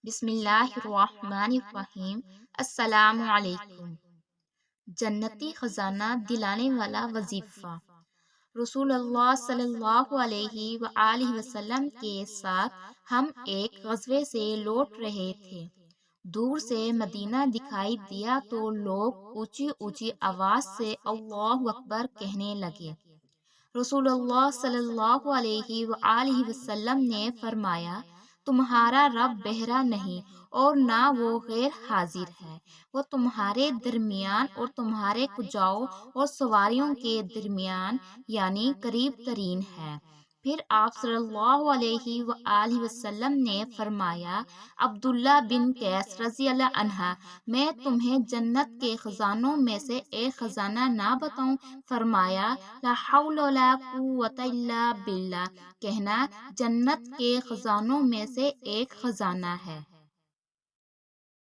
بسم اللہ الرحمن الرحیم۔ السلام علیکم۔ جنتی خزانہ دلانے والا وظیفہ۔ رسول اللہ صلی اللہ علیہ وآلہ وسلم کے ساتھ ہم ایک غزوے سے لوٹ رہے تھے۔ دور سے مدینہ دکھائی دیا تو لوگ اونچی اونچی آواز سے اللہ اکبر کہنے لگے۔ رسول اللہ صلی اللہ علیہ وآلہ وسلم نے فرمایا، تمہارا رب بہرا نہیں اور نہ وہ غیر حاضر ہے، وہ تمہارے درمیان اور تمہارے کجاؤ اور سواریوں کے درمیان یعنی قریب ترین ہے۔ پھر آپ صلی اللہ علیہ وآلہ وسلم نے فرمایا، عبداللہ بن قیس رضی اللہ عنہ، میں تمہیں جنت کے خزانوں میں سے ایک خزانہ نہ بتاؤں؟ فرمایا، لا حول ولا قوت الا باللہ، کہنا جنت کے خزانوں میں سے ایک خزانہ ہے۔